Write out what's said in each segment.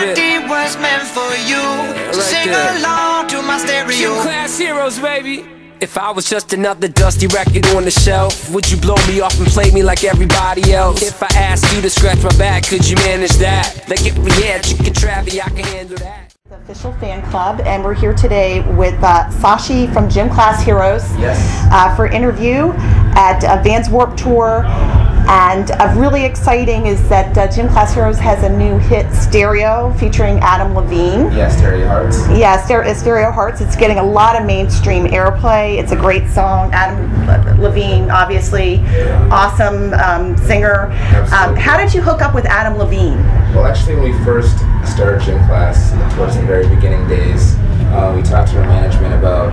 bit. Was meant for you. Right Sing there. along to my stereo. Gym-class heroes, baby. If I was just another dusty record on the shelf, would you blow me off and play me like everybody else? If I asked you to scratch my back, could you manage that? Like if we had chicken Travie, I can handle that. The official fan club, and we're here today with Sashi from Gym Class Heroes. Yes. For an interview at Vans Warped Tour. And really exciting is that Gym Class Heroes has a new hit, Stereo, featuring Adam Levine. Yeah, Stereo Hearts. Yeah, Stereo Hearts. It's getting a lot of mainstream airplay. It's a great song. Adam Levine, obviously, awesome singer. How did you hook up with Adam Levine? Well, actually, when we first started Gym Class, towards the very beginning days, we talked to our management about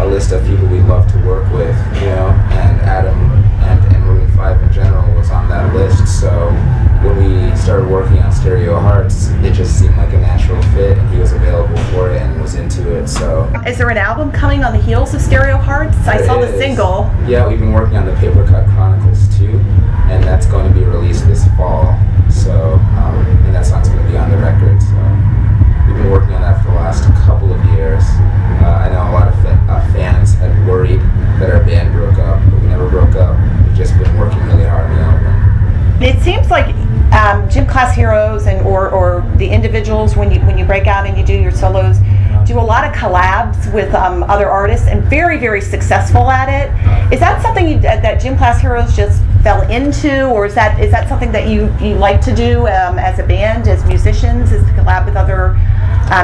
a list of people we'd love to work with, you know, and Adam and Maroon 5 in general was on that list. So when we started working on Stereo Hearts, it just seemed like a natural fit, and he was available for it and was into it. So is there an album coming on the heels of Stereo Hearts? I saw the single. Yeah, we've been working on the Paper Cut Chronicles too, and that's going to be released this fall. So and that song's going to be on the record. So we've been working on that for the last couple of years. I know a lot of fans had worried that our band broke up, but we never broke up. We've just been working really hard on the album. It seems like Gym Class Heroes and or the individuals, when you break out and you do your solos, do a lot of collabs with other artists and very, very successful at it. Is that something that Gym Class Heroes just fell into, or is that something that you like to do as a band, as musicians, is to collab with other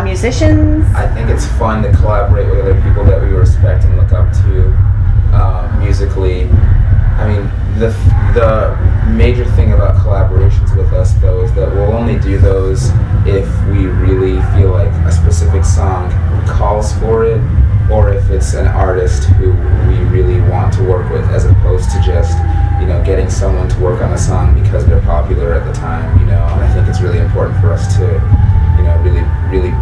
musicians? I think it's fun to collaborate with other people that we respect and look up to musically. I mean, the major thing about collaborations with us, though, is that we'll only do those if we really feel like a specific song calls for it, or if it's an artist who we really want to work with, as opposed to just, you know, getting someone to work on a song because they're popular at the time, you know. And I think it's really important for us to, you know, really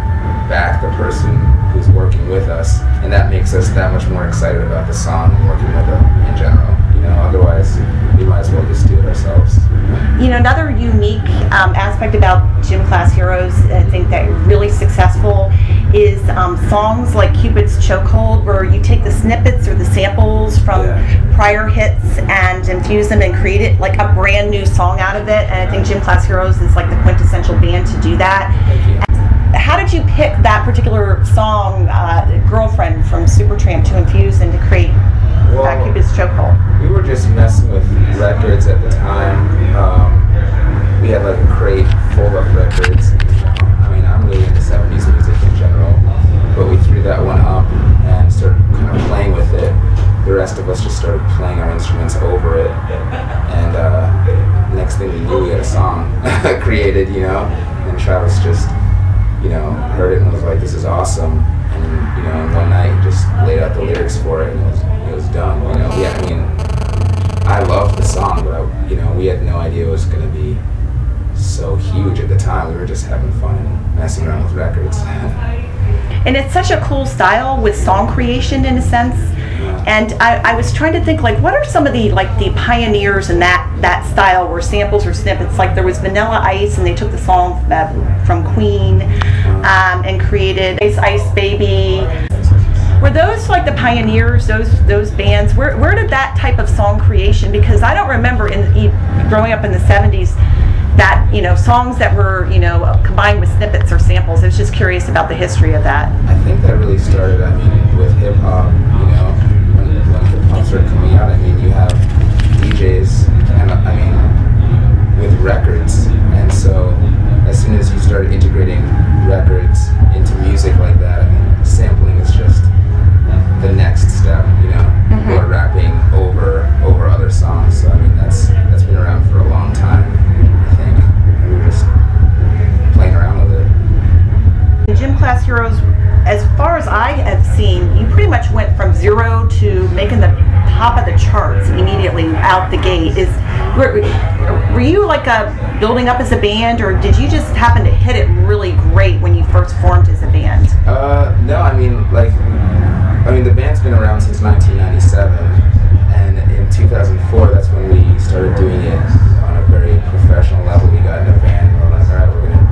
back the person who's working with us, and that makes us that much more excited about the song and working with them in general. You know, otherwise we might as well just do it ourselves. You know, another unique aspect about Gym Class Heroes, I think that you're really successful, is songs like Cupid's Chokehold, where you take the snippets or the samples from prior hits and infuse them and create it like a brand new song out of it. And I think Gym Class Heroes is like the quintessential band to do that. Thank you. How did you pick that particular song, Girlfriend from Supertramp, to infuse and to create Cupid's Chokehold? We were just messing with records at the time. We had like a crate full of records. I mean, I'm really into 70s music in general, but we threw that one up and started kind of playing with it. The rest of us just started playing our instruments over it, and next thing we knew, we had a song created, you know. And Travis just, you know, heard it and was like, "This is awesome." And you know, and one night he just laid out the lyrics for it, and it was done. You know, I mean, I loved the song, but you know, we had no idea it was going to be so huge at the time. We were just having fun and messing around with records. And it's such a cool style with song creation, in a sense. And I was trying to think, like, what are some of the pioneers in that style, where samples or snippets? Like, there was Vanilla Ice, and they took the song from Queen and created Ice Baby. Were those like the pioneers, those bands? Where did that type of song creation? Because I don't remember growing up in the 70s that, you know, songs that were, you know, combined with snippets or samples. I was just curious about the history of that. I think that really started, I mean, with hip hop. You know, when hip hop started coming out, I mean, you have DJs, and I mean, with records, and so as soon as you started integrating records into music like that, I mean, sampling is just the next step. You know, people are rapping over other songs. So I mean, that's been around for a long time. I think we were just playing around with it. Gym Class Heroes, as far as I have seen, you pretty much went from zero to making the top of the charts immediately out the gate. Were you like building up as a band, or did you just happen to hit it really great when you first formed as a band? No, I mean the band's been around since 1997, and in 2004, that's when we started doing it on a very professional level. We got in a van, and we're like, all right, we're gonna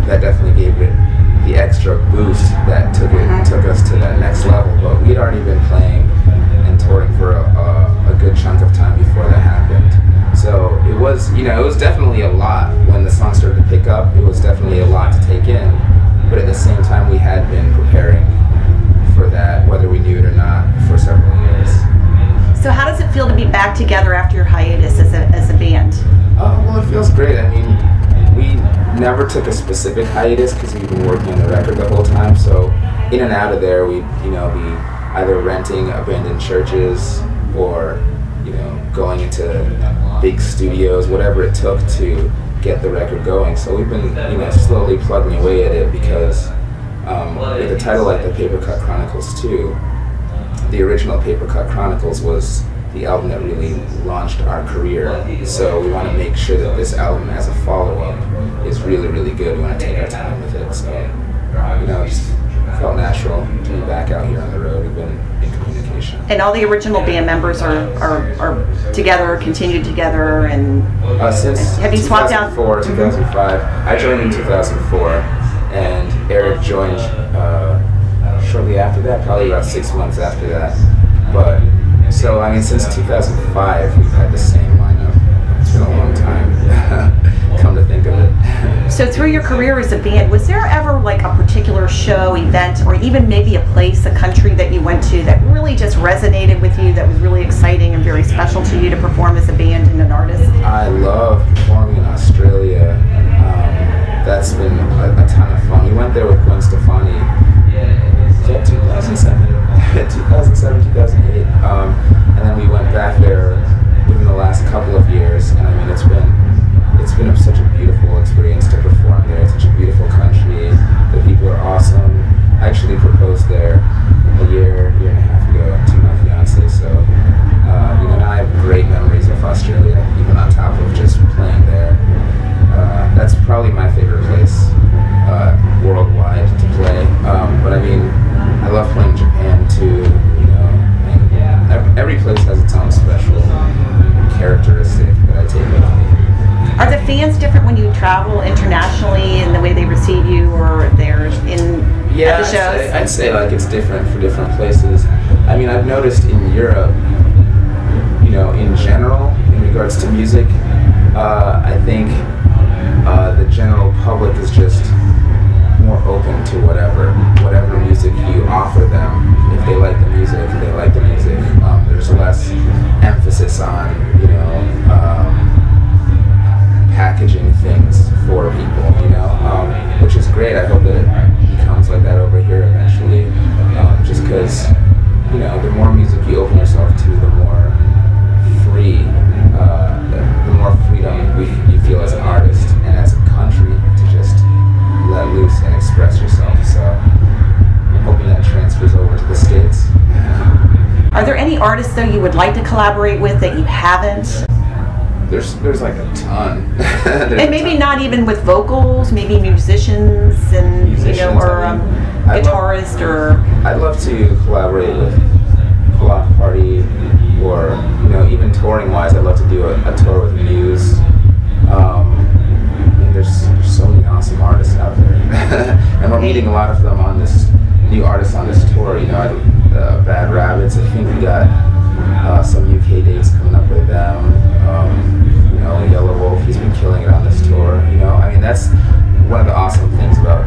that definitely gave it the extra boost that took us to that next level. But we'd already been playing and touring for a good chunk of time before that happened. So it was, you know, it was definitely a lot when the song started to pick up. It was definitely a lot to take in. But at the same time, we had been preparing for that, whether we knew it or not, for several years. So how does it feel to be back together after your hiatus as a band? Well, it feels great. I mean, we never took a specific hiatus because we've been working on the record the whole time. So in and out of there, we'd, you know, be either renting abandoned churches or, you know, going into big studios, whatever it took to get the record going. So we've been, you know, slowly plugging away at it because with a title like the Paper Cut Chronicles 2, the original Paper Cut Chronicles was the album that really launched our career. So we want to make sure that this album as a follow-up is really, really good. We want to take our time with it. So, you know, it just felt natural to be back out here on the road. We've been in communication. And all the original band members are together, continued together, and since have you swapped out? 2005. I joined in 2004, and Eric joined shortly after that, probably about 6 months after that. But so I mean, since 2005, we've had the same lineup. It's been a long time. Come to think of it. So through your career as a band, was there ever like a particular show, event, or even maybe a place, a country that you went to that really just resonated with you, that was really exciting and very special to you to perform as a band and an artist? I love performing in Australia. That's been a ton of fun. We went there with Gwen Stefani. Was that 2007? 2007, 2008. And then we went back there within the last couple of years. And I mean, it's been such a beautiful experience to perform there. It's such a beautiful country. The people are awesome. I actually proposed there a year and a half ago to my fiance. So, you know, now I have great memories of Australia, even on top of just playing there. That's probably my favorite place worldwide to play. But I mean, I love playing Japan too. You know, and every place has its own special characteristic that I take with me. Are the fans different when you travel internationally in the way they receive you, or they're at the shows? I'd say like it's different for different places. I mean, I've noticed in Europe, you know, in general, in regards to music, I think the general public is just more open to whatever music you offer them. If they like the music, they like the music. There's less emphasis on, you know, packaging things for people, you know, which is great. I hope that it becomes like that over here eventually, just because, you know, the more music you open yourself to, the more free, the more freedom you feel as an artist and as a country to just let loose and express yourself. So I'm hoping that transfers over to the States. Are there any artists though you would like to collaborate with that you haven't? There's like a ton. And maybe not even with vocals, maybe musicians and you know, or guitarist or. I'd love to collaborate with Block Party, or you know, even touring wise, I'd love to do a tour with Muse. I mean, there's so many awesome artists out there, and we're meeting a lot of them on this new artists on this tour. You know, Bad Rabbits. I think we got some UK dates coming up with them. You know, Yellow Wolf, he's been killing it on this tour. You know, I mean, that's one of the awesome things about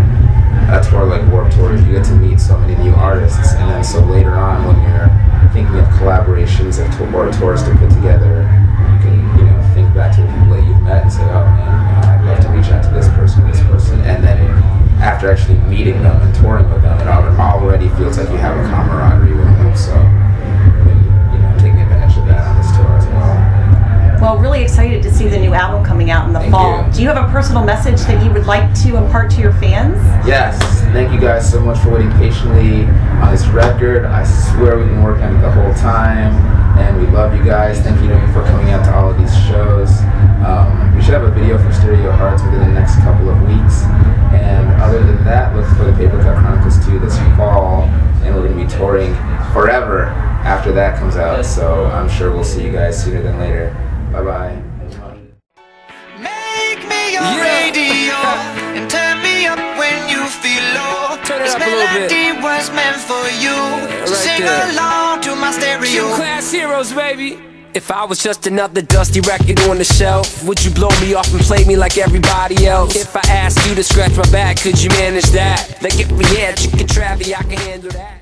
a tour like Warped Tour, is you get to meet so many new artists, and then so later on when you're thinking of collaborations or tours to put together, you can, you know, think back to the people that you've met and say, oh man, you know, I'd love to reach out to this person, and then after actually meeting them and touring with them, it already feels like you have a camaraderie with them. So, you know, taking advantage of that on this tour as well. Well, really excited to see the new album coming out in the fall. You. Do you have a personal message that you would like to impart to your fans? Yes. Thank you guys so much for waiting patiently on this record. I swear we've been working on it the whole time, and we love you guys. Thank you for coming out to all of these shows. We should have a video for Stereo Hearts within the next couple of weeks. And other than that, look for the Paper Cut Chronicles 2 this fall, and we're going to be touring forever after that comes out. So I'm sure we'll see you guys sooner than later. Bye-bye. Make me your radio and turn me up This up a little bit. melody was meant for you. So right sing there. along to my Gym stereo. class heroes, baby. If I was just another dusty record on the shelf, would you blow me off and play me like everybody else? If I asked you to scratch my back, could you manage that? Like if we had chicken Travie, I can handle that.